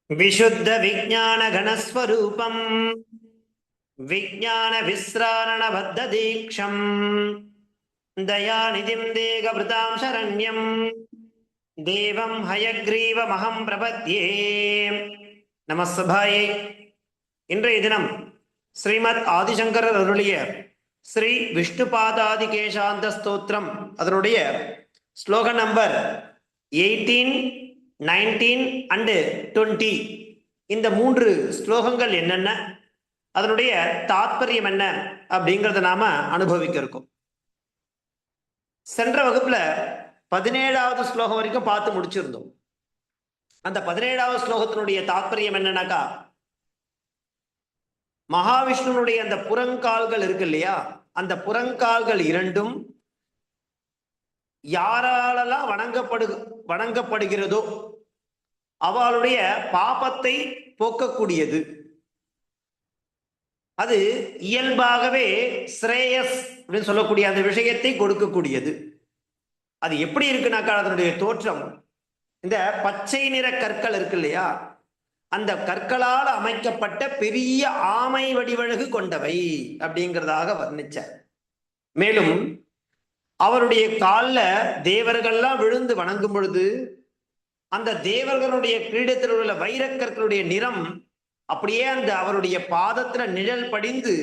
विशुद्ध विज्ञान घनस्वरूपम विज्ञान विस्रारण बद्ध दीक्षम दयानिधिं देहभृतां शरण्यं देवं हयग्रीवमहं प्रपद्ये நமஸ்தபாயே. இன்றைய தினம் ஸ்ரீமத் ஆதிசங்கரர் அருளிய ஸ்ரீ விஷ்ணுபாதாதி கேசாந்த ஸ்தோத்திரம் அதனுடைய ஸ்லோக நம்பர் 18, 19 and 20 இந்த 3 ஸ்லோகங்கள் என்னென்ன, அதனுடைய தாத்பரியம் என்ன அப்படிங்கிறத நாம அனுபவிக்க இருக்கோம். சென்ற வகுப்புல 17வது ஸ்லோகம் வரைக்கும் பார்த்து முடிச்சிருந்தோம். அந்த 17வது ஸ்லோகத்தினுடைய தாத்பரியம் என்னன்னாக்கா, மகாவிஷ்ணுனுடைய அந்த புறங்கால்கள் இருக்கு இல்லையா, அந்த புறங்கால்கள் இரண்டும் யாராலெல்லாம் வணங்கப்படுகிறதோ அவளுடைய பாபத்தை போக்கக்கூடியது. அது இயல்பாகவே ஸ்ரேயஸ் அப்படின்னு சொல்லக்கூடிய அந்த விஷயத்தை கொடுக்கக்கூடியது. அது எப்படி இருக்குனாக்கா, அதனுடைய தோற்றம் இந்த பச்சை நிற கற்கள் இருக்கு இல்லையா, அந்த கற்களால் அமைக்கப்பட்ட பெரிய ஆமை வடிவழகு கொண்டவை அப்படிங்கிறதாக வர்ணிச்சார். மேலும் அவருடைய காலில் தேவர்கள்லாம் விழுந்து வணங்கும் பொழுது அந்த தேவர்களுடைய கிரீடத்தில் உள்ள வைரக்கற்களுடைய நிறம் அப்படியே அந்த அவருடைய பாதத்துல நிழல் படிந்து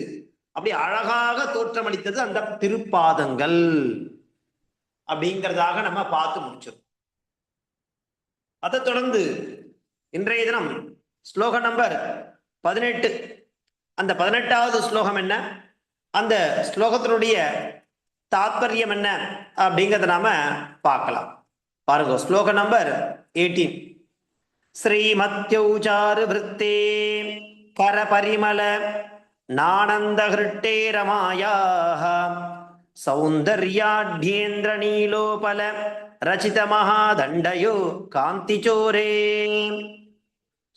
அப்படியே அழகாக தோற்றமளித்தது அந்த திருப்பாதங்கள் அப்படிங்கிறதாக நம்ம பார்த்து முடிச்சோம். அதை தொடர்ந்து இன்றைய தினம் ஸ்லோக நம்பர் 18, அந்த 18வது ஸ்லோகம் என்ன, அந்த ஸ்லோகத்தினுடைய தாத்பரியம் என்ன அப்படிங்கிறத நாம பார்க்கலாம். பாருங்க, ஸ்லோக நம்பர் 18. ஸ்ரீமத்யௌச்சாரு விருத்தே கர பரிமள நானந்த ஹிருட்டே ரமாயாஹ சௌந்தர்யாட்யேந்திர நீலோபல ரச்சித மகாதண்டயோ காந்திச்சோரே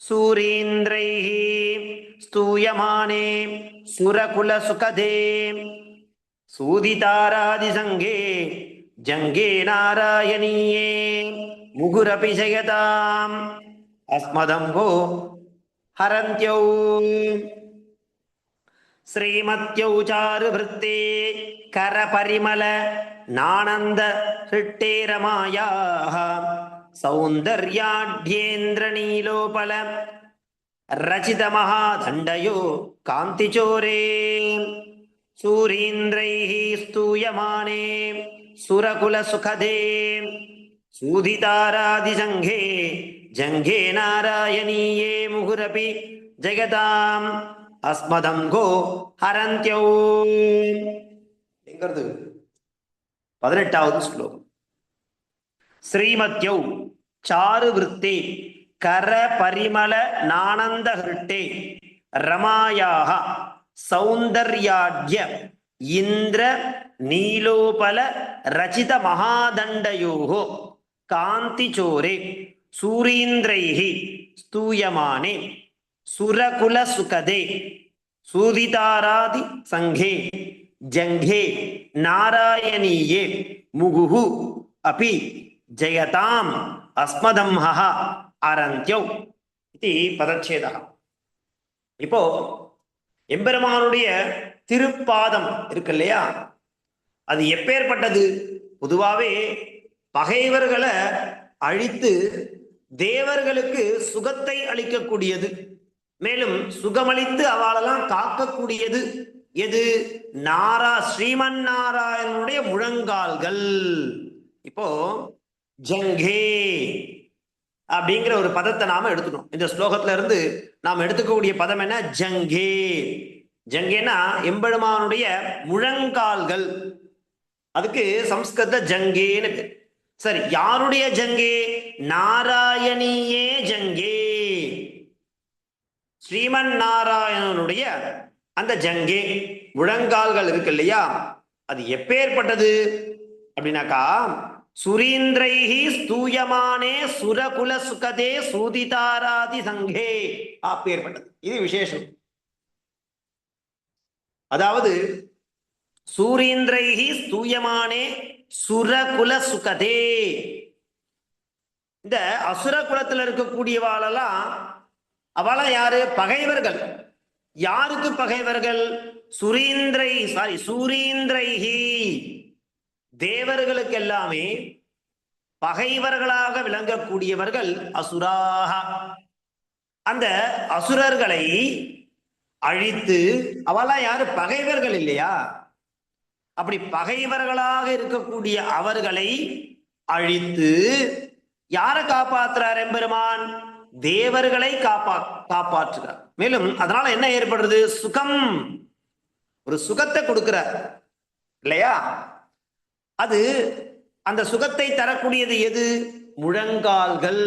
சூரீந்திரைஹி ஸ்தூயமானே சுரகுல சுகதே சூதிதாராதி சங்கே ஜங்கே நாராயணீயே முகுரபி ஜயதாம் அஸ்மதம்போ ஹரந்த்யௌ. ஸ்ரீமத்யௌச்சாரு விருத்தே கர பரிமள நானந்த ஹிருட்டே ரமாயாஹ சௌந்தர்யாட்யேந்திர நீலோபல ரச்சித மகாதண்டயோ காந்திச்சோரே சூரீந்திரைஹி ஸ்தூயமானே சுரகுல சுகதே சூதிதாராதி சங்கே ஜங்கே நாராயணீயே முகுரபி ஜெகதாம் அஸ்மதங்கோ ஹரந்த்யௌ. 18வது ஸ்லோகம். ஸ்ரீமத்யௌ சாரு விருத்தே கர பரிமள நானந்த ஹிருட்டே ரமாயாஹ சௌந்தர்யாட்ய இந்திர நீலோபல ரச்சித மகாதண்டயோஹோ காந்திச்சோரே சூரீந்திரைஹி ஸ்தூயமானே சுரகுல சுகதே சூதிதாராதி சங்கே ஜங்கே நாராயணீயே முகுஹு அபி ஜெயதாம் அஸ்மதம்ஹ அரந்த்யௌ இது பதச்சேதா. இப்போ எம்பெருமானுடைய திருப்பாதம் இருக்கு இல்லையா, அது எப்பேற்பட்டது? பொதுவாகவே பகைவர்களை அழித்து தேவர்களுக்கு சுகத்தை அளிக்கக்கூடியது, மேலும் சுகமளித்து அவளெல்லாம் காக்கக்கூடியது எது? ஸ்ரீமன் நாராயணனுடைய முழங்கால்கள். இப்போ ஜங்கே அப்படிங்கிற ஒரு பதத்தை நாம எடுத்துக்கணும். இந்த ஸ்லோகத்துல இருந்து நாம் எடுத்துக்கக்கூடிய பதம் என்ன? ஜங்கே. ஜங்கேனா எம்பெருமானுடைய முழங்கால்கள், அதுக்கு சம்ஸ்கிருத ஜங்கேன்னு பேர். சரி, யாருடைய ஜங்கே? நாராயணியே ஜங்கே, ஸ்ரீமன் நாராயணனுடைய அந்த ஜங்கே முழங்கால்கள் இருக்கு இல்லையா, அது எப்பேற்பட்டது அப்படின்னாக்கா, சுரீந்திரைஹி ஸ்தூயமானே சுரகுல சுகதே சூதிதாராதி சங்கே அப்பேற்பட்டது. இது விசேஷம். அதாவது சூரீந்திரைஹி ஸ்தூயமானே சுரகுல சுகதே, இந்த அசுர குலத்துல இருக்கக்கூடியவாளெல்லாம் அவளா யாரு? பகைவர்கள். யாருக்கு பகைவர்கள்? சூரீந்திரைஹி, தேவர்களுக்கு எல்லாமே பகைவர்களாக விளங்கக்கூடியவர்கள் அசுராக. அந்த அசுரர்களை அழித்து, அவளா யாரு? பகைவர்கள் இல்லையா? அப்படி பகைவர்களாக இருக்கக்கூடிய அவர்களை அழித்து யாரை காப்பாற்றுறார் எம்பெருமான்? தேவர்களை காப்பாற்றுகிறார். மேலும் அதனால என்ன ஏற்படுறது? சுகம், ஒரு சுகத்தை கொடுக்கிறார் இல்லையா? அது அந்த சுகத்தை தரக்கூடியது எது? முழங்கால்கள்.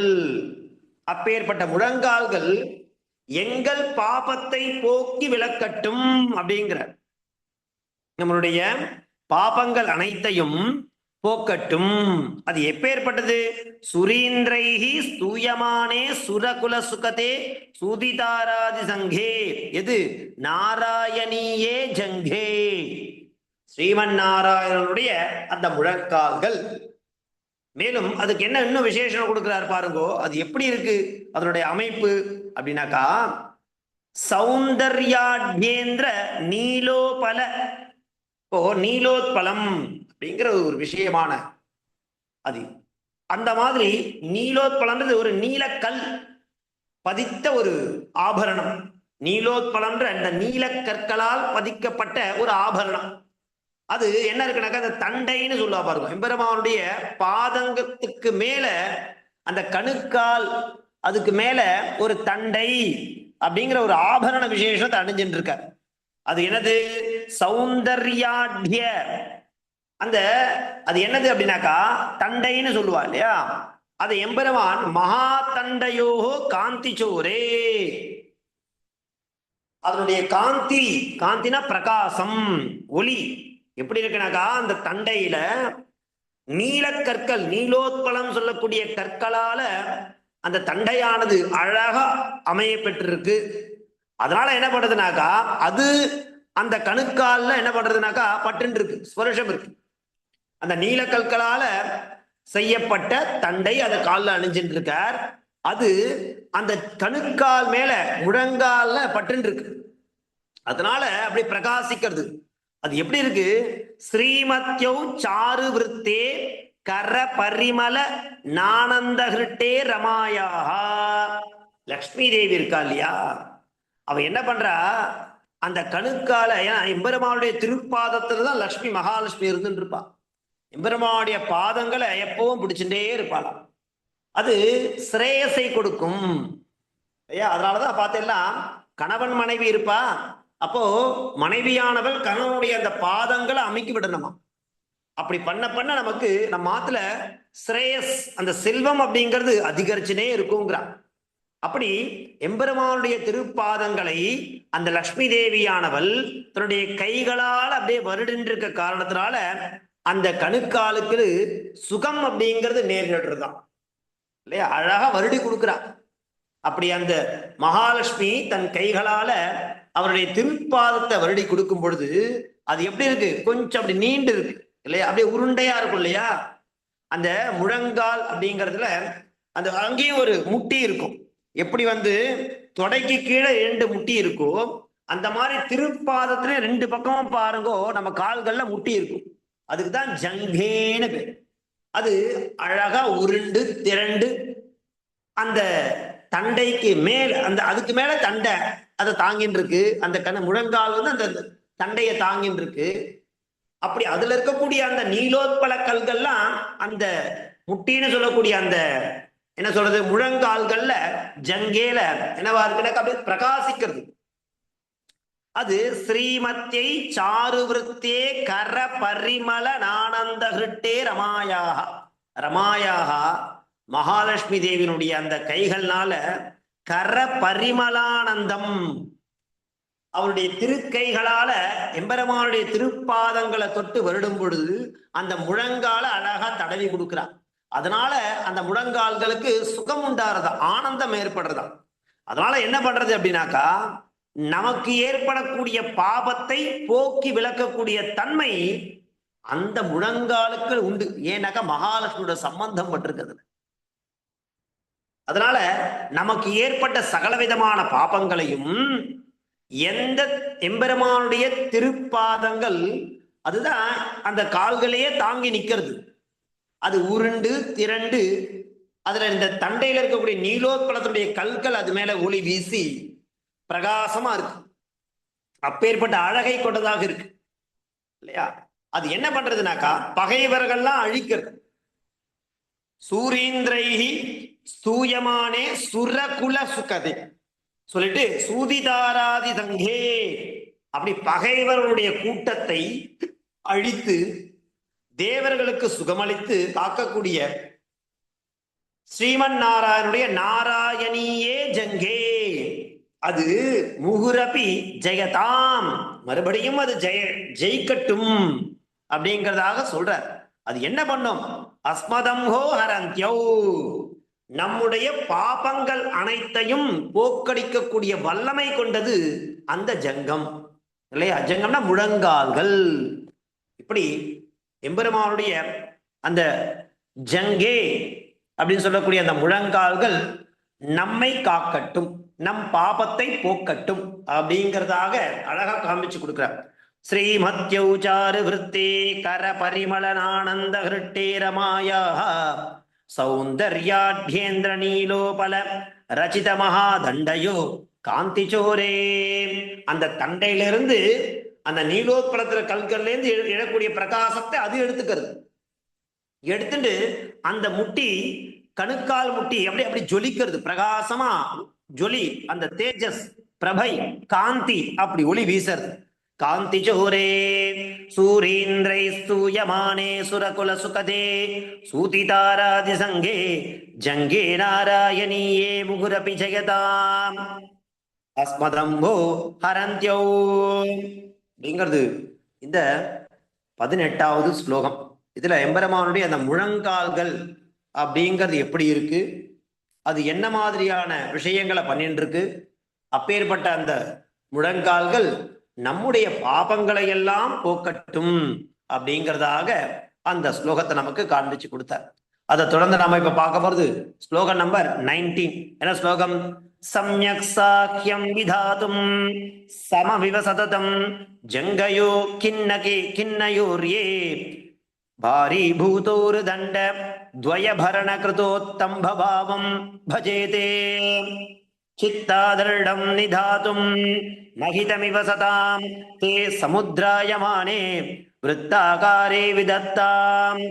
அப்பேற்பட்ட முழங்கால்கள் எங்கள் பாபத்தை போக்கி விளக்கட்டும் அப்படிங்கிறார். நம்மளுடைய பாபங்கள் அனைத்தையும் போக்கட்டும். அது எப்பேற்பட்டது? சுரீந்திரைஹி ஸ்தூயமானே சுரகுல சுகதே சூதிதாராதி சங்கே. எது? நாராயணியே ஜங்கே, ஸ்ரீமன் நாராயணனுடைய அந்த முழங்கால்கள். மேலும் அதுக்கு என்ன இன்னும் விசேஷம் கொடுக்கிறார் பாருங்கோ. அது எப்படி இருக்கு அதனுடைய அமைப்பு அப்படின்னாக்கா, சௌந்தர்யாத்யேந்திர நீலோபல. இப்போ நீலோத்பலம் அப்படிங்கிற ஒரு விஷயமான அது, அந்த மாதிரி நீலோத்பலம்ன்றது ஒரு நீலக்கல் பதித்த ஒரு ஆபரணம். நீலோத்பலம்ன்ற அந்த நீலக்கற்களால் பதிக்கப்பட்ட ஒரு ஆபரணம். அது என்ன இருக்குனாக்கா, அந்த தண்டைன்னு சொல்லுவா பாருங்க. எம்பெருமானுடைய பாதங்கத்துக்கு மேல அந்த கணுக்கால், அதுக்கு மேல ஒரு தண்டை அப்படிங்கிற ஒரு ஆபரண விசேஷத்தை அணிஞ்சுட்டு இருக்கார். அது என்னது? சௌந்தர்யாட்ய. அந்த அது என்னது அப்படின்னாக்கா, தண்டைன்னு சொல்லுவா இல்லையா? அது எம்பெருமான் மகா தண்டையோ காந்தி சோரே, அதனுடைய காந்தி, காந்தினா பிரகாசம், ஒளி எப்படி இருக்குனாக்கா, அந்த தண்டையில நீலக்கற்கள், நீலோத்பலம் சொல்லக்கூடிய கற்களால அந்த தண்டையானது அழகா அமைய பெற்றிருக்கு. அதனால என்ன பண்றதுனாக்கா, அது அந்த கணுக்கால்ல என்ன பண்றதுனாக்கா பட்டு இருக்கு, ஸ்பர்ஷம் இருக்கு. அந்த நீலக்கற்களால செய்யப்பட்ட தண்டை அதை காலில் அணிஞ்சுட்டு இருக்கார். அது அந்த கணுக்கால் மேல முழங்கால்ல பட்டு இருக்கு. அதனால அப்படி பிரகாசிக்கிறது. அது எப்படி இருக்கு? ஸ்ரீமத்யௌ சாரு விருத்தே கர பரிமல நானந்தகிருட்டே ரமாயாக. லக்ஷ்மி தேவி இருக்கா இல்லையா, அவ என்ன பண்றா, அந்த கணுக்கால, ஏன்னா எம்பெருமானுடைய திருப்பாதத்துல தான் லக்ஷ்மி மகாலட்சுமி இருந்துட்டு இருப்பா. எம்பெருமானுடைய பாதங்களை எப்பவும் பிடிச்சுட்டே இருப்பாளாம். அது ஸ்ரேயஸை கொடுக்கும். ஐயா, அதனாலதான் பார்த்தெல்லாம் கணவன் மனைவி இருப்பா. அப்போ மனைவியானவள் கணவனுடைய அந்த பாதங்களை அமைக்கி விடணுமா. அப்படி பண்ண பண்ண நமக்கு நம்ம மாத்துல ஸ்ரேயஸ், அந்த செல்வம் அப்படிங்கிறது அதிகரிச்சுனே இருக்குங்கிறா. அப்படி எம்பெருமானுடைய திருப்பாதங்களை அந்த லக்ஷ்மி தேவியானவள் தன்னுடைய கைகளால் அப்படியே வருடின்றிருக்க காரணத்தினால அந்த கணுக்காலுக்கு சுகம் அப்படிங்கிறது நேரிடுறதுதான் இல்லையா, அழகா வருடி கொடுக்குறா. அப்படி அந்த மகாலட்சுமி தன் கைகளால அவருடைய திருப்பாதத்தை வருடி கொடுக்கும் பொழுது அது எப்படி இருக்கு? கொஞ்சம் அப்படி நீண்டு இருக்கு இல்லையா, அப்படியே உருண்டையா இருக்கும் இல்லையா. அந்த முழங்கால் அப்படிங்கிறதுல அந்த அங்கேயும் ஒரு முட்டி இருக்கும். எப்படி தொடைக்கு கீழே 2 முட்டி இருக்கும், அந்த மாதிரி திருப்பாதத்துல 2 பக்கமும் பாருங்கோ நம்ம கால்கள்ல முட்டி இருக்கும். அதுக்குதான் ஜங்கேன்னு பேர். அது அழகா உருண்டு திரண்டு அந்த தண்டைக்கு மேல, அந்த அதுக்கு மேல தண்டை அதை தாங்கின்னு இருக்கு. அந்த முழங்கால் அந்த தண்டையை தாங்கின்னு இருக்கு. அப்படி அதுல இருக்கக்கூடிய அந்த நீலோத்பல கல்கள்லாம் அந்த முட்டின்னு சொல்லக்கூடிய அந்த என்ன சொல்றது முழங்கால்கள்ல ஜங்கேல என்னவா இருக்குன்னா அப்படியே பிரகாசிக்கிறது. அது ஸ்ரீமத்யை சாரு விருத்தே கர பரிமல நானந்த ஹிருட்டே ரமாயாக. ரமாயாக மகாலட்சுமி தேவியினுடைய அந்த கைகள்னால கர பரிமலானந்தம், அவருடைய திருக்கைகளால எம்பெருமானுடைய திருப்பாதங்களை தொட்டு வருடும் பொழுது அந்த முழங்கால அழகா தடவி கொடுக்கிறார். அதனால அந்த முழங்கால்களுக்கு சுகம் உண்டாறதா, ஆனந்தம் ஏற்படுறதா. அதனால என்ன பண்றது அப்படின்னாக்கா, நமக்கு ஏற்படக்கூடிய பாபத்தை போக்கி விளக்கக்கூடிய தன்மை அந்த முழங்காலுக்கு உண்டு. ஏன்னாக்கா மகாலட்சுமியோட சம்பந்தம் பட்டிருக்கிறது. அதனால நமக்கு ஏற்பட்ட சகலவிதமான பாபங்களையும் எந்த எம்பெருமானுடைய திருப்பாதங்கள், அதுதான் அந்த கால்களையே தாங்கி நிக்கிறது. அது உருண்டு திரண்டு அதுல இந்த தண்டையில இருக்கக்கூடிய நீலோத்பலத்தினுடைய கல்கள் அது மேல ஒளி வீசி பிரகாசமா இருக்கு. அப்பேற்பட்ட அழகை கொண்டதாக இருக்கு இல்லையா? அது என்ன பண்றதுனாக்கா பகைவர்கள்லாம் அழிக்கிறது. சூரீந்திரைஹி ஸ்தூயமானே சுரகுல சுகதே சொல்லிட்டு சூதிதாராதி தங்கே, அப்படி பகைவர்களுடைய கூட்டத்தை அழித்து தேவர்களுக்கு சுகமளித்து காக்கக்கூடிய ஸ்ரீமன் நாராயணுடைய நாராயணியே ஜங்கே, அது முகுரபி ஜெயதாம், மறுபடியும் அது ஜெயிக்கட்டும் அப்படிங்கிறதாக சொல்றார். அது என்ன பண்ணும்? அஸ்மதம்ஹோ ஹரந்தியோ, நம்முடைய பாபங்கள் அனைத்தையும் போக்கடிக்கக்கூடிய வல்லமை கொண்டது அந்த ஜங்கம் இல்லையா? ஜங்கம்னா முழங்கால்கள். இப்படி எம்பெருமானுடைய அந்த ஜங்கே அப்படின்னு சொல்லக்கூடிய அந்த முழங்கால்கள் நம்மை காக்கட்டும், நம் பாபத்தை போக்கட்டும் அப்படிங்கிறதாக அழகா காமிச்சு கொடுக்கிறார். ஸ்ரீமத்யௌச்சாரு விருத்தே கர பரிமளனானந்த ஹிருட்டே ரமாயா சௌந்தர்யாட்யேந்திர நீலோபல ரச்சித மகாதண்டயோ காந்தி சோரே, அந்த தண்டையிலிருந்து அந்த நீலோத்பலத்துல கல்கள்ல இருந்து எழக்கூடிய பிரகாசத்தை அது எடுத்துக்கிறது. எடுத்துட்டு அந்த முட்டி, கணுக்கால் முட்டி அப்படி அப்படி ஜொலிக்கிறது, பிரகாசமா ஜொலி, அந்த தேஜஸ் பிரபை காந்தி அப்படி ஒளி வீசறது. காந்தி சோரே சூரீந்திரை ஸ்தூயமானே சுரகுல சுகதே சூதிதாராதி சங்கே ஜங்கே நாராயணியே முகுரபி ஜெயதாம் அஸ்மதம்போ ஹரந்தியோ அப்படிங்கிறது இந்த 18வது ஸ்லோகம். இதுல எம்பெருமானுடைய அந்த முழங்கால்கள் அப்படிங்கிறது எப்படி இருக்கு, அது என்ன மாதிரியான விஷயங்களை பண்ணிட்டு இருக்கு, அப்பேற்பட்ட அந்த முழங்கால்கள் நம்முடைய பாபங்களை எல்லாம் போக்கட்டும் அப்படிங்கிறதாக அந்த ஸ்லோகத்தை நமக்கு காண்பிச்சு கொடுத்தார். அதை தொடர்ந்து நாம இப்ப பார்க்க போறது ஸ்லோகம் நம்பர் 19. என்ன ஸ்லோகம்? சம்யக் சாக்கியம் விதாதும் சமவிவ சததம் ஜங்கயோ கிண்ணயோர்யே பாரி பூதோரு தண்ட துவயபரண கிருதோத்தம்பபாவம் பஜேதே சித்தாதர்டம் நிதாதும் மகிதமிவ சதாம் தே சமுத்ராயமானே விருத்தாகாரே விதத்தாம்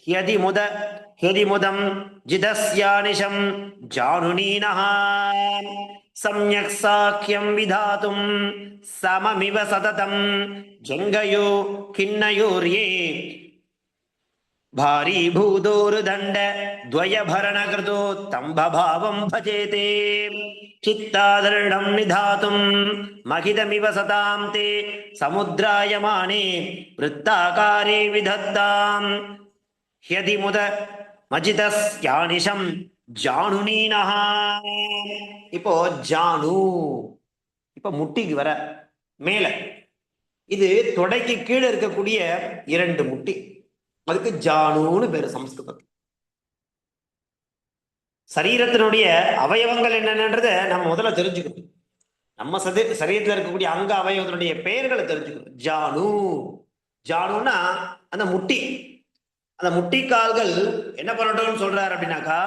ஹ்யதிமுதம் ஜிதஸ்யானிஷம் ஜானுனீனஹ சம்யக் சாக்கியம் விதாதும் சமமிவ சததம் ஜங்கயோ கிண்ணயோர்யே பாரி பூதோரு தண்ட துவயபரண கிருதோத்தம்பபாவம் பஜேதே சித்தாதர்டம் நிதாதும் மகிதமிவ சதாம் தே சமுத்ராயமானே விருத்தாகாரே விதத்தாம் ஹ்யதிமுத மஜிதஸ்யானிஷம் ஜானுனீனஹ. இப்போ ஜானு, இப்ப முட்டிக்கு வர மேல, இது தொடைக்கு கீழே இருக்கக்கூடிய 2 முட்டி, அதுக்கு ஜானுன்னு பேரு சமஸ்கிருதம். சரீரத்தினுடைய அவயவங்கள் என்னென்னன்றத நம்ம முதல்ல தெரிஞ்சுக்கணும். நம்ம சரீரத்தில் இருக்கக்கூடிய அங்க அவயவத்தினுடைய பெயர்களை தெரிஞ்சுக்கணும். ஜானு, ஜானுன்னா அந்த முட்டி, அந்த முட்டிக்கால்கள் என்ன பண்ணட்டும்னு சொல்றாரு அப்படின்னாக்கா,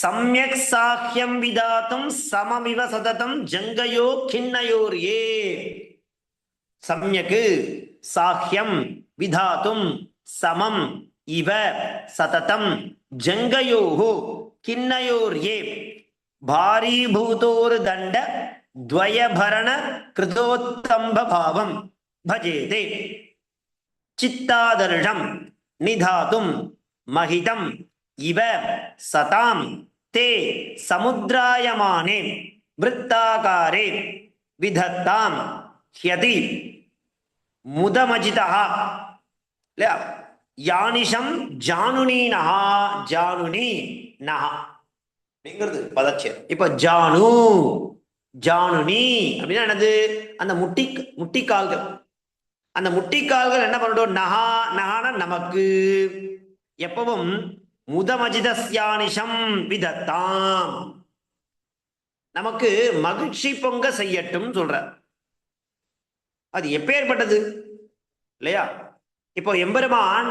சம்யக் சாக்கியம் விதாத்தும் சமமிவ சததம் ஜங்கயோ கிண்ணயோர்யே. சம்யக்கு சாக்கியம் விதாத்தும் சமம் இவ சததம் ஜங்கயோஹோ கிண்ணயோர்யே பாரீபூதோர் தண்ட துவயபரண கிருதோத்தம்ப பாவம் பஜேதே சித்தாதர்ஷம் நிதாதும் மகிதம் இவ சதாம் தே சமுத்ராயமானே விருத்தாகாரே விதத்தாம் ஹ்யதி முதமஜிதா இல்லையா யானிஷம் ஜானுனீனஹா, ஜானுனி நஹா அப்படிங்கிறது பதச்சேர். இப்ப ஜானு ஜானுனி அப்படின்னா என்னது? அந்த முட்டிக்கால்கள், அந்த முட்டிக்கால்கள் என்ன பண்ணட்டும்? நஹா, நஹான நமக்கு எப்பவும் முதமஜிதஸ்யானிஷம் விதத்தாம், நமக்கு மகிழ்ச்சி பொங்க செய்யட்டும் சொல்ற. அது எப்பேற்பட்டது இல்லையா? இப்போ எம்பெருமான்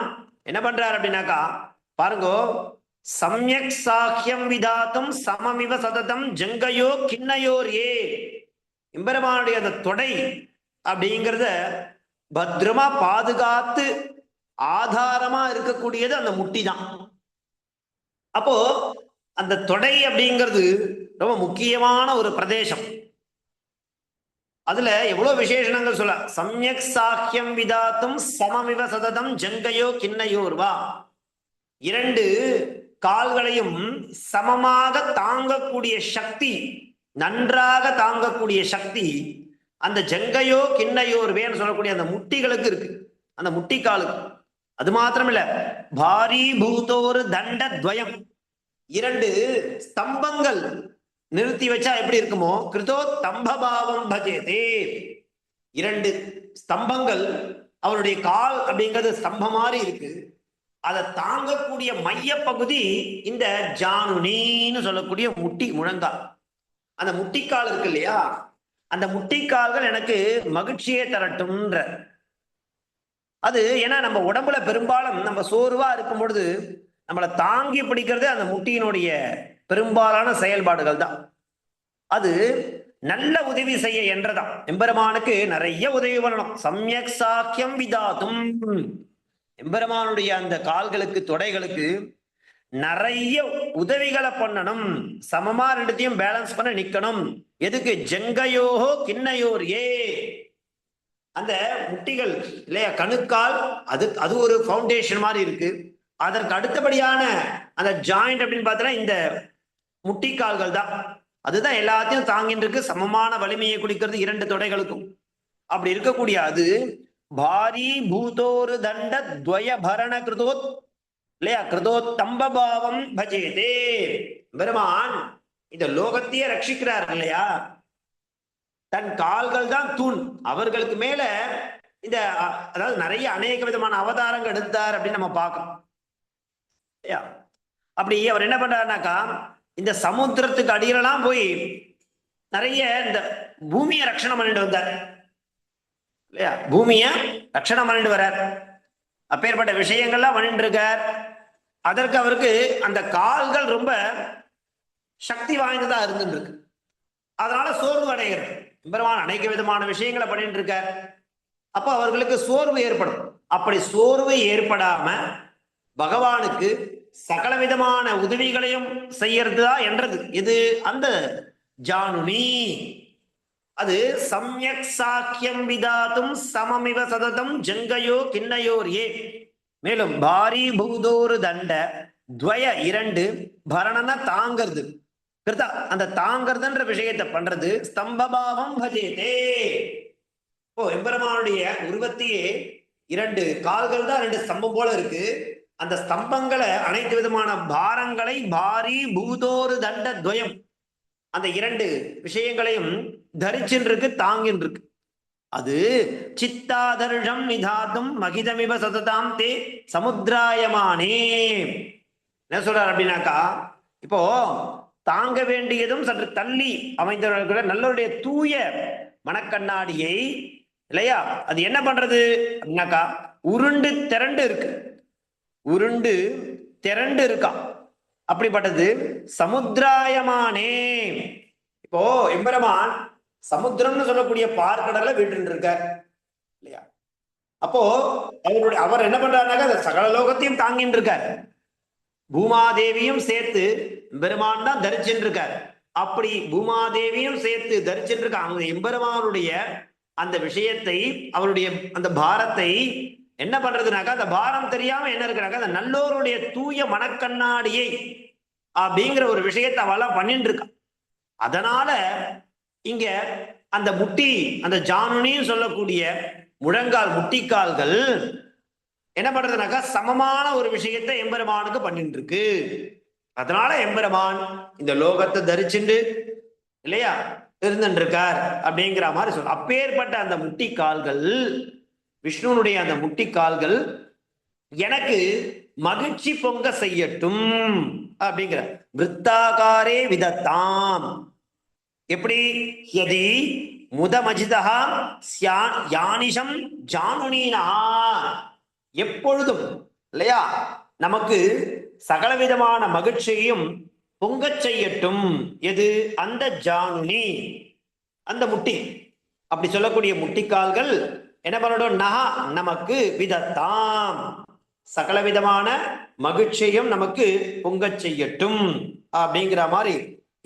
என்ன பண்றார் அப்படின்னாக்கா பாருங்கோ, சம்யக் சாக்கியம் விதாத்தும் சமமிவ சததம் ஜங்கயோ கிண்ணயோர் ஏ. எம்பெருமானுடைய அந்த தொடை அப்படிங்கிறத பத்திரமா பாதுகாத்து ஆதாரமா இருக்கக்கூடியது அந்த முட்டி தான். அப்போ அந்த தொடை அப்படிங்கிறது ரொம்ப முக்கியமான ஒரு பிரதேசம். அதுல எவ்வளவு விசேஷணங்கள் சொல்ல. சம்யக் சாக்கியம் விதாத்தும் சமமிவ சததம் ஜங்கயோ கிண்ணயோர்வா. இரண்டு கால்களையும் சமமாக தாங்கக்கூடிய சக்தி, நன்றாக தாங்கக்கூடிய சக்தி அந்த ஜங்கயோ கிண்ணயோர்வேன்னு சொல்லக்கூடிய அந்த முட்டிகளுக்கு இருக்கு, அந்த முட்டி காலுக்கு. அது மாத்திரம் இல்ல, பாரி பூதோரு தண்ட துவயம், இரண்டு ஸ்தம்பங்கள் நிறுத்தி வச்சா எப்படி இருக்குமோ, கிருதோ தம்பபாவம் பஜேதே. இரண்டு ஸ்தம்பங்கள், அவருடைய கால் அப்படிங்கிறது ஸ்தம்பம் மாதிரி இருக்கு, அதை தாங்கக்கூடிய மைய பகுதி இந்த ஜானுனின்னு சொல்லக்கூடிய முட்டி முழங்கால். அந்த முட்டிக்கால் இருக்கு இல்லையா, அந்த முட்டிக்கால்கள் எனக்கு மகிழ்ச்சியை தரட்டும்ன்ற. அது ஏன்னா நம்ம உடம்புல பெரும்பாலும் நம்ம சோர்வா இருக்கும் பொழுது நம்மளை தாங்கி பிடிக்கிறது அந்த முட்டியினுடைய பெரும்பாலான செயல்பாடுகள் தான். அது நல்ல உதவி செய்ய என்றதான். எம்பெருமானுக்கு நிறைய உதவி பண்ணணும். சம்யக் சாக்கியம் விதாத்தும், எம்பெருமானுடைய அந்த கால்களுக்கு தொடைகளுக்கு நிறைய உதவிகளை பண்ணணும். சமமா ரெண்டுத்தையும் பேலன்ஸ் பண்ண நிக்கணும். எதுக்கு? ஜங்கயோஹோ கிண்ணயோர் ஏ. அந்த முட்டிகள் இல்லையா, கணுக்கால், அது ஒரு ஃபவுண்டேஷன் மாதிரி இருக்கு. அதற்கு அடுத்தபடியான அந்த ஜாயிண்ட் அப்படின்னு பார்த்தோன்னா இந்த முட்டிக்கால்கள் தான். அதுதான் எல்லாத்தையும் தாங்கிட்டு இருக்கு, சமமான வலிமையை குடிக்கிறது இரண்டு தொடைகளுக்கும். அப்படி இருக்கக்கூடிய அது பாரி பூதோரு தண்ட துவய பரண கிருதோத் இல்லையா, கிருதோத் தம்பபாவம் பஜேதே. பெருமான் இந்த லோகத்தையே ரட்சிக்கிறார் இல்லையா, தன் கால்கள் தான் தூண். அவர்களுக்கு மேல இந்த அதாவது நிறைய அநேக விதமான அவதாரங்கள் எடுத்தார் அப்படின்னு நம்ம பார்க்கணும். அப்படி அவர் என்ன பண்றாருனாக்கா, இந்த சமுத்திரத்துக்கு அடியிலெல்லாம் போய் நிறைய இந்த பூமியை ரட்சணம் பண்ணிட்டு வந்தார் இல்லையா, பூமியை ரட்சணம் பண்ணிட்டு வர்றார். அப்பேற்பட்ட விஷயங்கள்லாம் பண்ணிட்டு இருக்கார். அதற்கு அவருக்கு அந்த கால்கள் ரொம்ப சக்தி வாய்ந்ததா இருந்துட்டு இருக்கு. அதனால சோர்வு அடைகிறது. பெருமான் அநேக விதமான விஷயங்களை பண்ணிட்டு இருக்கார். அப்போ அவர்களுக்கு சோர்வு ஏற்படும். அப்படி சோர்வு ஏற்படாம பகவானுக்கு சகல விதமான உதவிகளையும் செய்யறதுதான் என்றது இது அந்த ஜானுனி. அது சம்யக் சாக்கியம் விதாத்தும் சமமிவ சததம் ஜங்கயோ கிண்ணயோர் ஏ. மேலும் பாரி பூதோரு தண்ட துவய இரண்டு பரணன தாங்கிறது கிருதா, அந்த தாங்கிறதுன்ற விஷயத்தை பண்றது ஸ்தம்பபாவம் பஜேதே. ஓ, எம்பெருமானுடைய உருவத்தையே இரண்டு கால்கள் தான் ரெண்டு ஸ்தம்பம் போல இருக்கு. அந்த ஸ்தம்பங்களை அனைத்து விதமான பாரங்களை பாரி பூதோரு தண்ட துவயம், அந்த இரண்டு விஷயங்களையும் தரிச்சின்றிருக்கு, தாங்கின்றிருக்கு. அது சித்தாதர்ஷம் நிதாதும் மகிதமிவ சததாம் தே சமுத்திராயமானே. என்ன சொல்றார் அப்படின்னாக்கா, இப்போ தாங்க வேண்டியதும் சற்று தள்ளி அமைந்தவர்கள் நல்லவருடைய தூய மனக்கண்ணாடியை இல்லையா, அது என்ன பண்றது அப்படின்னாக்கா உருண்டு திரண்டு இருக்கு, உருண்டு திரண்டு இருக்கா. அப்படிப்பட்டது சமுத்திராயமானே. இப்போ எம்பெருமான் சமுத்திரம்னு சொல்லக்கூடிய பார்க்கடல்ல வீட்டு இருக்கார் இல்லையா. அப்போ அவர் என்ன பண்றாருனாக்கா சகல லோகத்தையும் தாங்கின்னு இருக்கார். பூமாதேவியும் சேர்த்து பெருமான் தான் தரிச்சுட்டு இருக்கார். அப்படி பூமாதேவியும் சேர்த்து தரிச்சுட்டு இருக்க அவங்க எம்பெருமானுடைய அந்த விஷயத்தை, அவருடைய அந்த பாரத்தை என்ன பண்றதுனாக்கா, அந்த பாரம் தெரியாம என்ன இருக்குனாக்கா அந்த நல்லோருடைய தூய மனக்கண்ணாடியை அப்படிங்கிற ஒரு விஷயத்தை அவெல்லாம் பண்ணிட்டு இருக்கா. அதனால இங்க அந்த முட்டி, அந்த ஜானுனின்னு சொல்லக்கூடிய முழங்கால் முட்டிக்கால்கள் என்ன பண்றதுனாக்கா சமமான ஒரு விஷயத்தை எம்பெருமானுக்கு பண்ணிட்டு இருக்கு. அதனால எம்பெருமான் இந்த லோகத்தை தரிச்சுண்டு இல்லையா இருந்துட்டு இருக்கார் அப்படிங்கிற மாதிரி சொல்ல. அப்பேற்பட்ட அந்த முட்டிக்கால்கள், விஷ்ணுனுடைய அந்த முட்டிக்கால்கள் எனக்கு மகிழ்ச்சி பொங்க செய்யட்டும் அப்படிங்கிற. விருத்தாகாரே விதத்தாம். எப்படி? யதி முதமஜிதா யானிஷம் ஜானுனீனா. எப்பொழுதும் இல்லையா நமக்கு சகலவிதமான மகிழ்ச்சியையும் பொங்கச் செய்யட்டும். எது? அந்த ஜானுனி, அந்த முட்டி, அப்படி சொல்லக்கூடிய முட்டிக்கால்கள் என்ன பண்ணணும்? நகா நமக்கு விதத்தாம், சகலவிதமான மகிழ்ச்சியும் நமக்கு பொங்கச் செய்யட்டும் அப்படிங்கிற மாதிரி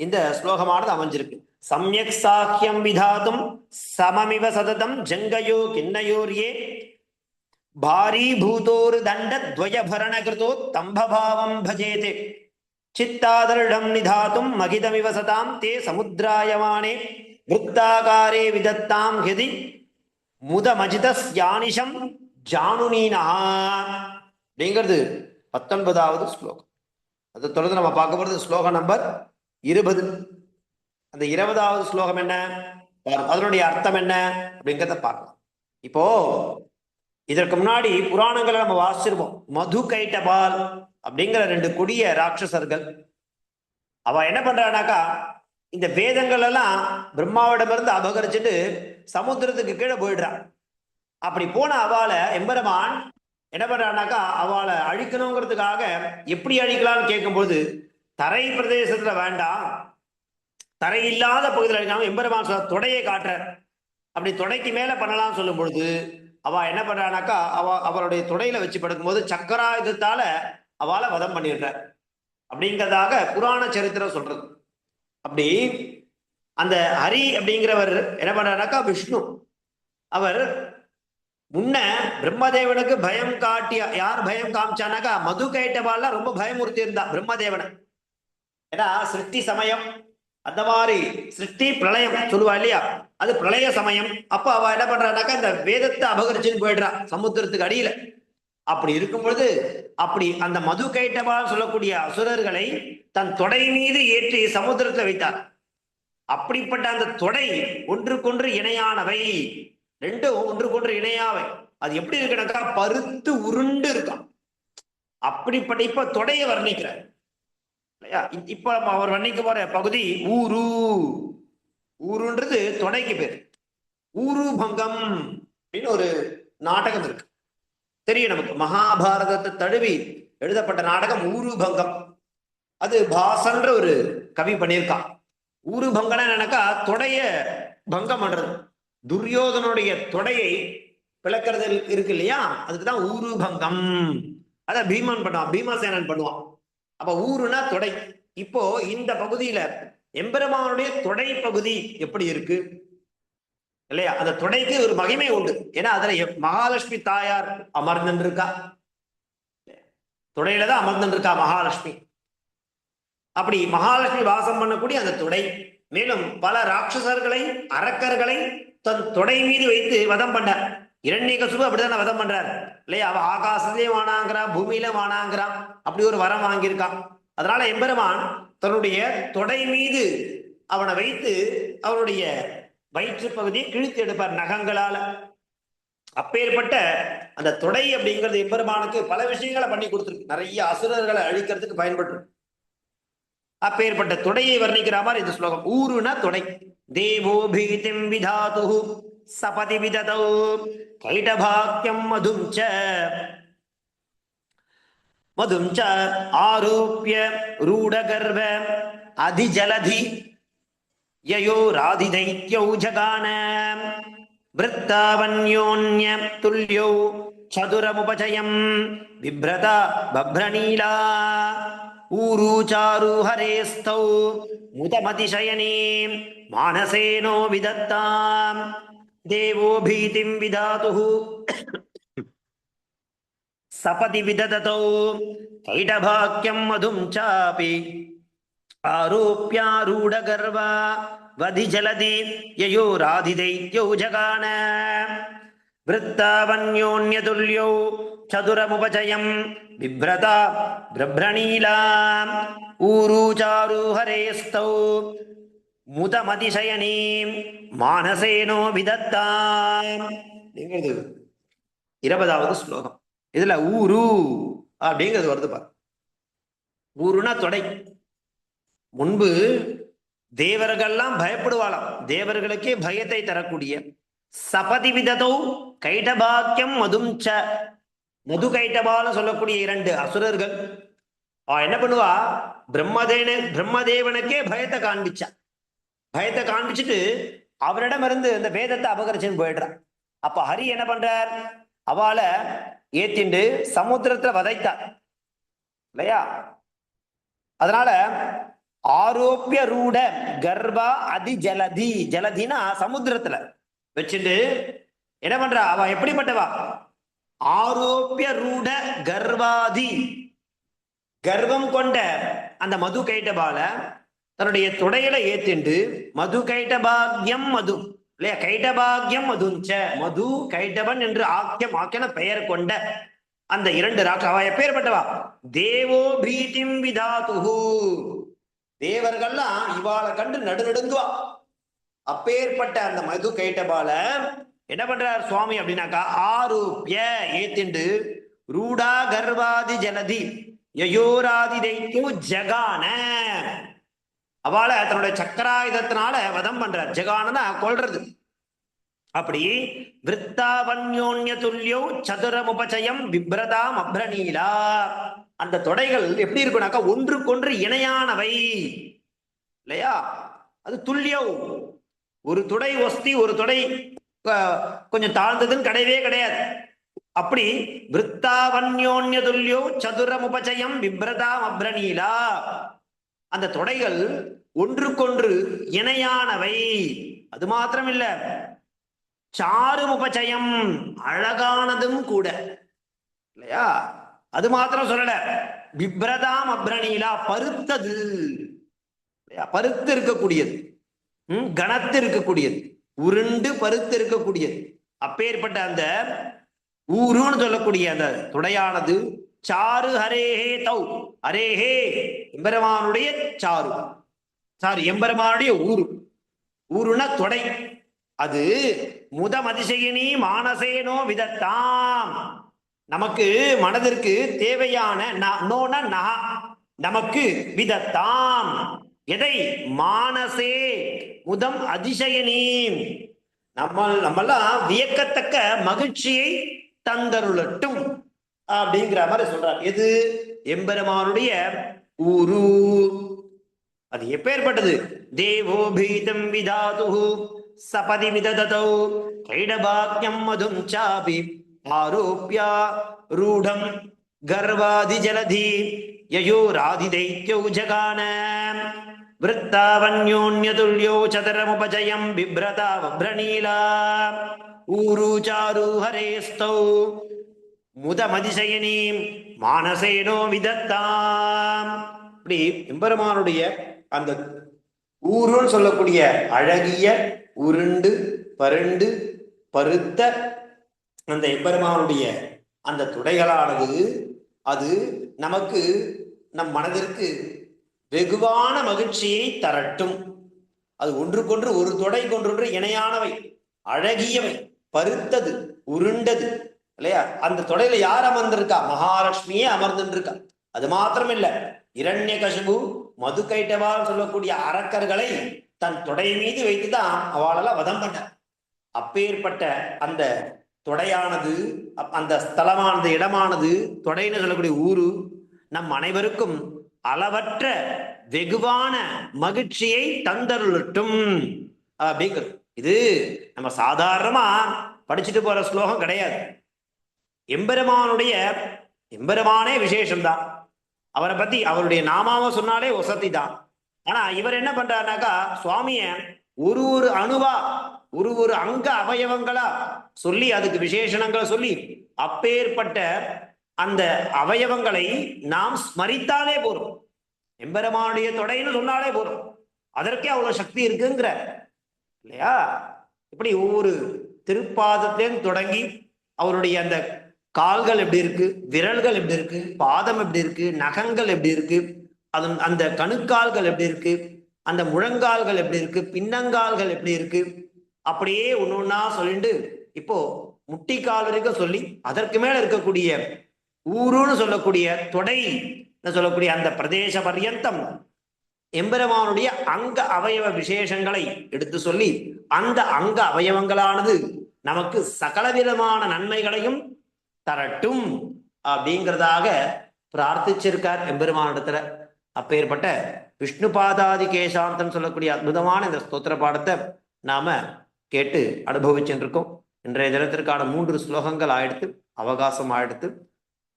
இந்த ஸ்லோகமானது அமைஞ்சிருக்கு. சம்யக் சாக்கியம் விதாதும் சமமிவ சததம் ஜங்கயோ கிண்ணயோர்யே பாரி பூதோரு தண்ட துவயபரண கிருதோ தம்பபாவம் பஜேதே சித்தாதர்டம் நிதாதும் மகிதமிவ சதாம் தே சமுத்ராயமானே விருத்தாகாரே விதத்தாம் ஹிதி முதமஜிதஸ் யானிஷம் ஜானுனீனா அப்படிங்கிறது 19வது ஸ்லோகம். அதை தொடர்ந்து நம்ம பார்க்க போறது ஸ்லோகம் நம்பர் 20. அந்த 20வது ஸ்லோகம் என்ன, அதனுடைய அர்த்தம் என்ன அப்படிங்கிறத பார்க்கலாம். இப்போ இதற்கு முன்னாடி புராணங்களை நம்ம வாசிச்சிருப்போம். மது கைட்டபால் அப்படிங்கிற 2 கொடிய ராட்சசர்கள். அவ என்ன பண்றானாக்கா, இந்த வேதங்கள் எல்லாம் பிரம்மாவிடமிருந்து அபகரிச்சுட்டு சமுத்திரத்துக்கு கீழே போயிடுறான். அப்படி போன அவளை எம்பெருமான் என்ன பண்றானாக்கா, அவளை அழிக்கணுங்கிறதுக்காக எப்படி அழிக்கலாம்னு கேட்கும்போது, தரை பிரதேசத்துல வேண்டாம், தரை இல்லாத பகுதியில் அழிக்காம எம்பெருமான் தொடையை காட்டுற. அப்படி தொடைக்கு மேல பண்ணலாம்னு சொல்லும் பொழுது அவ என்ன பண்றானாக்கா, அவருடைய தொடையில வச்சு படுக்கும்போது சக்கராயுதத்தால அவளை வதம் பண்ணிடுற அப்படிங்கிறதாக புராண சரித்திரம் சொல்றது. அப்படி அந்த ஹரி அப்படிங்கிறவர் என்ன பண்றாருனாக்கா, விஷ்ணு, அவர் முன்ன பிரம்மதேவனுக்கு பயம் காட்டிய, யார் பயம் காமிச்சானாக்கா, மது கைட்டபால ரொம்ப பயமுறுத்தி இருந்தா பிரம்மதேவனை. ஏன்னா சிருஷ்டி சமயம், அந்த மாதிரி சிருஷ்டி பிரளயம் சொல்லுவா இல்லையா, அது பிரளய சமயம். அப்ப அவ என்ன பண்றானாக்கா, இந்த வேதத்தை அபகரிச்சுன்னு போயிடுறா சமுத்திரத்துக்கு அடியில. அப்படி இருக்கும் பொழுது, அப்படி அந்த மது கைட்டபால் சொல்லக்கூடிய அசுரர்களை தன் தொடை மீது ஏற்றி சமுத்திரத்துல வைத்தார். அப்படிப்பட்ட அந்த தொடை ஒன்றுக்கொன்று இணையானவை, ரெண்டும் ஒன்றுக்கொன்று இணையாவை. அது எப்படி இருக்குனாக்கா, பருத்து உருண்டு இருக்கான். அப்படிப்பட்ட இப்ப தொடைய வர்ணிக்கிறார் இல்லையா. இப்ப அவர் வர்ணிக்க போற பகுதி ஊரு. ஊருன்றது தொடைக்கு பேர். ஊரு பங்கம் அப்படின்னு ஒரு நாடகம் இருக்கு, தெரியும் நமக்கு. மகாபாரதத்தை தழுவி எழுதப்பட்ட நாடகம் ஊரு பங்கம். அது பாசன்ற ஒரு கவி பண்ணியிருக்கான். ஊரு பங்கம்னா என்னக்கா, தொடைய பங்கம் பண்றது, துரியோதனுடைய தொடையை பிளக்கிறது இருக்கு இல்லையா, அதுக்குதான் ஊரு பங்கம். அத பீமன் பண்ணுவான், பீமசேனன் பண்ணுவான். அப்ப ஊருனா தொடை. இப்போ இந்த பகுதியில எம்பெருமானுடைய தொடை பகுதி எப்படி இருக்கு இல்லையா, அந்த தொடைக்கு ஒரு மகிமை உண்டு. ஏன்னா அதுல மகாலட்சுமி தாயார் அமர்ந்து இருக்கா, தொடையில தான் அமர்ந்து இருக்கா மகாலட்சுமி. அப்படி மகாலட்சுமி வாசம் பண்ணக்கூடிய அந்த தொடை, மேலும் பல ராட்சசர்களை, அரக்கர்களை தன் தொடை மீது வைத்து வதம் பண்ணார். இரண்யகசுபு அப்படித்தானே வதம் பண்றார் இல்லையா. அவ ஆகாசத்திலேயும் வானாங்கிறான், பூமியிலும் வானாங்கிறான். அப்படி ஒரு வரம் வாங்கியிருக்கான். அதனால எம்பெருமான் தன்னுடைய தொடை மீது அவனை வைத்து அவனுடைய வயிற்று பகுதியை கிழித்து எடுப்பார் நகங்களால. அப்பேற்பட்ட அந்த தொடை அப்படிங்கிறது எம்பெருமானுக்கு பல விஷயங்களை பண்ணி கொடுத்துருக்கு, நிறைய அசுரர்களை அழிக்கிறதுக்கு பயன்பட்டு. அப்பேற்பட்ட தொடையை வர்ணிக்கிற மாதிரி இந்த ஸ்லோகம். ஊருனா தொடை. தேவோ பீதிம் விதாது சபதி விததௌ கைடபாக்கியம் மதும் ச ஆரோப்ய ரூடகர்வ அதிஜலதி யயோ ராதிதைத்யௌ ஜகான விருத்தாவன்யோன்ய துல்யோ சதுரமுபஜயம் பிப்ரதா பப்ரநீலா ஊரு சாரு ஹரேஸ்தௌ முதமதிசயனே மானசேனோ விதத்தாம் தேவோ பீதிம் விதாதுஹு சபதி விதததோ கைடபாக்கியம் மதும் சாபி ஆரோப்யாரூடகர்வா வதிஜலதி யயோ ராதிதைத்யௌ ஜகான விருத்தாவன்யோன்யதுல்யோ சதுரமுபஜயம் பிப்ரதா பிரப்ரணீலா ஊரு சாரு ஹரேஸ்தௌ முதமதிசயனே மானசேனோ விதத்தாம். 20வது ஸ்லோகம். இதுல ஊரு அப்படிங்கிறது வருது பாரு. ஊருனா தொடை. முன்பு தேவர்கள்லாம் பயப்படுவாளாம், தேவர்களுக்கே பயத்தை தரக்கூடிய சபதி விததோ கைடபாக்கியம் மதும் ச, மது கைட்டபால சொல்லக்கூடிய 2 அசுரர்கள் என்ன பண்ணுவா, பிரம்மதேவனுக்கே பயத்தை காண்பிச்சா. பயத்தை காண்பிச்சுட்டு அவரிடம் இருந்து இந்த வேதத்தை அபகரிச்சுன்னு போயிடுறான். அப்ப ஹரி என்ன பண்றார், அவளை ஏத்திண்டு சமுத்திரத்துல வதைத்தார் இல்லையா. அதனால ஆரோப்பிய ரூட கர்ப்பா அதி ஜலதி, ஜலதினா சமுத்திரத்துல வச்சுட்டு என்ன பண்றா, அவ எப்படிப்பட்டவா, ஆரோப்பிய ரூட கர்வாதி, கர்வம் கொண்ட அந்த மது கைட்டபால தன்னுடைய துடையில ஏத்திண்டு மது கைட்டபாகியம் மது இல்லையா, கைட்டபாகியம் மதுஞ்ச, மது கைட்டபன் என்று ஆக்கியன பெயர் கொண்ட அந்த 2 ராட்ச, அவ எப்பேற்பட்டவா, தேவோ பீதிம் விதாதுஹு, தேவர்கள்லாம் இவாளை கண்டு நடுநடுங்குவா. அப்பேற்பட்ட அந்த மது கைட்டபால என்ன பண்றார் சுவாமி அப்படின்னாக்கா, ஆரோப்பிய ஏத்திண்டு ரூடா கர்வாதி ஜலதி யயோராதி தைத்தியோ ஜகான, அவளை தன்னுடைய சக்கராயுதத்தினால வதம் பண்றார். ஜகானனா கொல்றது. அப்படி விருத்தாவன்யோன்ய துல்யோ சதுரமுபச்சயம் விப்ரதாம் அப்ரணீலா, அந்த தொடைகள் எப்படி இருக்குனாக்கா ஒன்றுக்கொன்று இணையானவை இல்லையா. அது துல்லியோ, ஒரு தொடை ஒஸ்தி ஒரு தொடை கொஞ்சம் தாழ்ந்ததுன்னு கிடையவே கிடையாது. அப்படி விருத்தாவன்யோன்ய துல்யோ சதுரமுபச்சயம் விப்ரதாம் அப்ரணீலா, அந்த தொடைகள் ஒன்றுக்கொன்று இணையானவை. அது மாத்திரம் இல்ல, சாருமுபச்சயம் அழகானதும் கூட இல்லையா. அது மாத்திரம் சொல்லல, விப்ரதாம் அப்ரணீலா பருத்தது, பருத்து இருக்கக்கூடியது, கனத்து இருக்கக்கூடியது, உருண்டு பருத்து இருக்கக்கூடியது. அப்பேற்பட்ட அந்த ஊருன்னு சொல்லக்கூடிய அந்த துடையானது சாரு ஹரேஹே தௌ, ஹரேஹே எம்பெருமானுடைய சாரு, சாரி எம்பெருமானுடைய ஊரு, ஊருன்னா தொடை. அது முதமதிசயினி மானசேனோ விதத்தாம், நமக்கு மனதிற்கு தேவையான நமக்கு விதத்தாம் எதை, மானசே முதம் அதிசயனி, நம்மெல்லாம் வியக்கத்தக்க மகிழ்ச்சியை தந்தருளட்டும் அப்படிங்கிற மாதிரி சொல்றார். எது, எம்பெருமானுடைய ஊரு. அது எப்பேற்பட்டது, தேவோ பீதம் விதாதுஹு சபதி விதததோ கைடபாக்யம் மதும் சாபி ஆரோப்யா ரூடம் கர்வாதி ஜலதி யயோராதி தைத்யௌ ஜகான விருத்தாவன்யோன்யதுல்யோ சதரமுபஜயம் பிப்ரதா வப்ரணீலா ஊரு சாரு ஹரேஸ்தௌ முதமதிசயனி மானசேனோ விதத்தாம். இப்படி எம்பெருமானுடைய அந்த ஊருன்னு சொல்லக்கூடிய அழகிய உருண்டு பருண்டு பருத்த அந்த எம்பெருமானுடைய அந்த துடைகளானது அது நமக்கு நம் மனதிற்கு வெகுவான மகிழ்ச்சியை தரட்டும். அது ஒன்றுக்கொன்று ஒரு தொடை கொன்றொன்று இணையானவை, அழகியவை, பருத்தது, உருண்டது இல்லையா. அந்த தொடையில யார் அமர்ந்திருக்கா, மகாலட்சுமியே அமர்ந்துருக்கா. அது மாத்திரம் இல்ல, இரண்யகசிபு மது கைட்டவால் சொல்லக்கூடிய அரக்கர்களை தன் தொடை மீது வைத்துதான் அவளெல்லாம் வதம் பண்ண. அப்பேற்பட்ட அந்த தொடையானது, அந்த ஸ்தலமானது, இடமானது, தொடைன்னு சொல்லக்கூடிய ஊரு நம் அனைவருக்கும் அளவற்ற வெகுவான மகிழ்ச்சியை தந்தருளட்டும் அப்படிங்கிறது. இது நம்ம சாதாரணமா படிச்சுட்டு போற ஸ்லோகம் கிடையாது. எம்பெருமானே விசேஷம்தான். அவரை பத்தி அவருடைய நாமாவை சொன்னாலே வசதி தான். ஆனா இவர் என்ன பண்றாருனாக்கா, சுவாமிய ஒரு ஒரு அணுவா ஒரு ஒரு அங்க அவயவங்களா சொல்லி அதுக்கு விசேஷணங்களை சொல்லி அப்பேற்பட்ட அந்த அவயவங்களை நாம் ஸ்மரித்தாலே போறோம். எம்பெருமானுடைய தொடைன்னு சொன்னாலே போறோம், அதற்கே அவ்வளவு சக்தி இருக்குங்கிற இல்லையா. இப்படி ஒவ்வொரு திருப்பாதத்திலேருந்து தொடங்கி அவருடைய அந்த கால்கள் எப்படி இருக்கு, விரல்கள் எப்படி இருக்கு, பாதம் எப்படி இருக்கு, நகங்கள் எப்படி இருக்கு, அது அந்த கணுக்கால்கள் எப்படி இருக்கு, அந்த முழங்கால்கள் எப்படி இருக்கு, பின்னங்கால்கள் எப்படி இருக்கு, அப்படியே ஒண்ணு ஒண்ணா சொல்லிட்டு இப்போ முட்டிக்கால் வரைக்கும் சொல்லி அதற்கு மேல இருக்கக்கூடிய ஊருன்னு சொல்லக்கூடிய தொடை சொல்லக்கூடிய அந்த பிரதேச பர்யந்தம் எம்பெருமானுடைய அங்க அவயவ விசேஷங்களை எடுத்து சொல்லி அந்த அங்க அவயவங்களானது நமக்கு சகலவிதமான நன்மைகளையும் தரட்டும் அப்படிங்கிறதாக பிரார்த்திச்சிருக்கார் எம்பெருமானிடத்துல. அப்பேற்பட்ட விஷ்ணு பாதாதி கேசாந்தம் சொல்லக்கூடிய அற்புதமான இந்த ஸ்தோத்திர பாடத்தை நாம கேட்டு அனுபவிச்சுருக்கோம். இன்றைய தினத்திற்கான 3 ஸ்லோகங்கள் ஆயிடுத்து, அவகாசம் ஆயிடுத்து.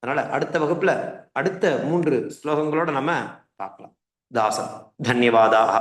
அதனால அடுத்த வகுப்புல அடுத்த 3 ஸ்லோகங்களோட நம்ம பார்க்கலாம். தாசன் தன்யவாதாக.